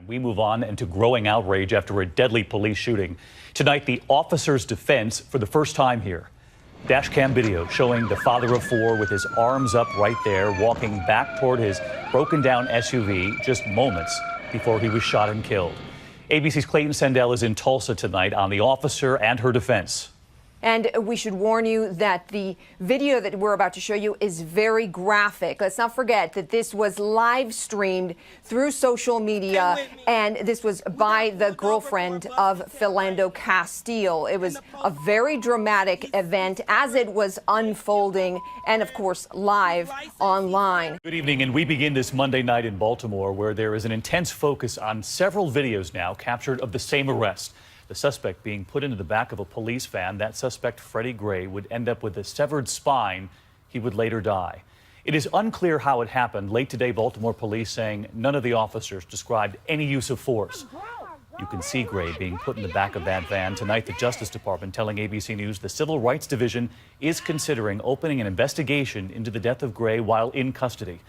We move on into growing outrage after a deadly police shooting. Tonight, the officer's defense for the first time here. Dashcam video showing the father of four with his arms up right there, walking back toward his broken down SUV just moments before he was shot and killed. ABC's Clayton Sandell is in Tulsa tonight on the officer and her defense. And we should warn you that the video that we're about to show you is very graphic. Let's not forget that this was live streamed through social media, and this was by the girlfriend of Philando Castile. It was a very dramatic event as it was unfolding, and of course, live online. Good evening, and we begin this Monday night in Baltimore, where there is an intense focus on several videos now captured of the same arrest. The suspect being put into the back of a police van. That suspect, Freddie Gray, would end up with a severed spine. He would later die. It is unclear how it happened. Late today, Baltimore police saying none of the officers described any use of force. You can see Gray being put in the back of that van. Tonight, the Justice Department telling ABC News the Civil Rights Division is considering opening an investigation into the death of Gray while in custody.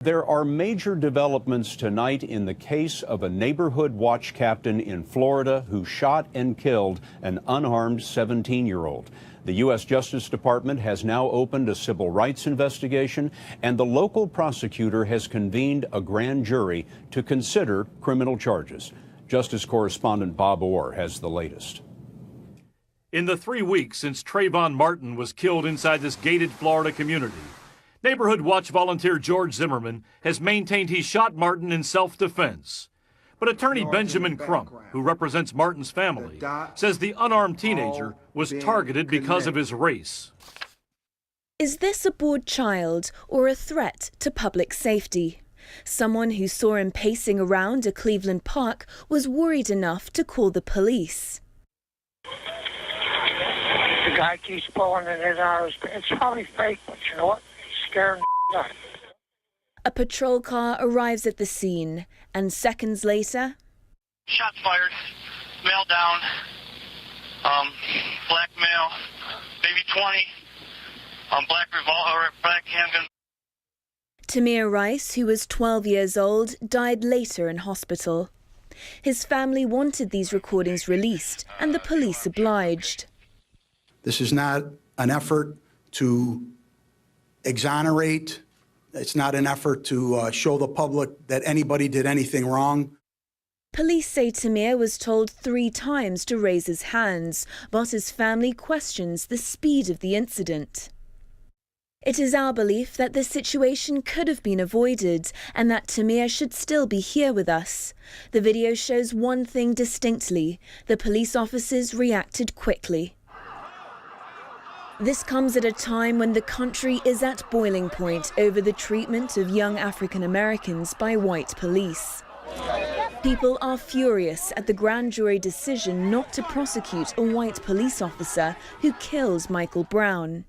There are major developments tonight in the case of a neighborhood watch captain in Florida who shot and killed an unarmed 17-year-old. The U.S. Justice Department has now opened a civil rights investigation, and the local prosecutor has convened a grand jury to consider criminal charges. Justice correspondent Bob Orr has the latest. In the 3 weeks since Trayvon Martin was killed inside this gated Florida community, Neighborhood Watch volunteer George Zimmerman has maintained he shot Martin in self-defense. But attorney Benjamin Crump, who represents Martin's family, says the unarmed teenager was targeted because of his race. Is this a bored child or a threat to public safety? Someone who saw him pacing around a Cleveland park was worried enough to call the police. The guy keeps pulling it out. It's probably fake, but you know what? Scaring the A patrol car arrives at the scene, and seconds later... Shots fired, male down, black male, maybe 20, black revolver, black handgun. Tamir Rice, who was 12 years old, died later in hospital. His family wanted these recordings released, and the police obliged. This is not an effort to exonerate. It's not an effort to show the public that anybody did anything wrong. Police say Tamir was told 3 times to raise his hands, but his family questions the speed of the incident. It is our belief that this situation could have been avoided and that Tamir should still be here with us. The video shows one thing distinctly: the police officers reacted quickly. This comes at a time when the country is at boiling point over the treatment of young African Americans by white police. People are furious at the grand jury decision not to prosecute a white police officer who killed Michael Brown.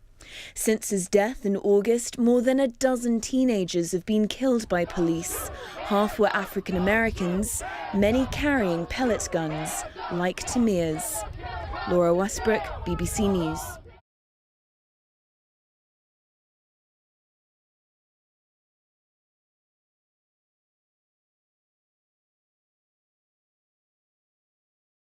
Since his death in August, more than a dozen teenagers have been killed by police. Half were African Americans, many carrying pellet guns, like Tamir's. Laura Westbrook, BBC News.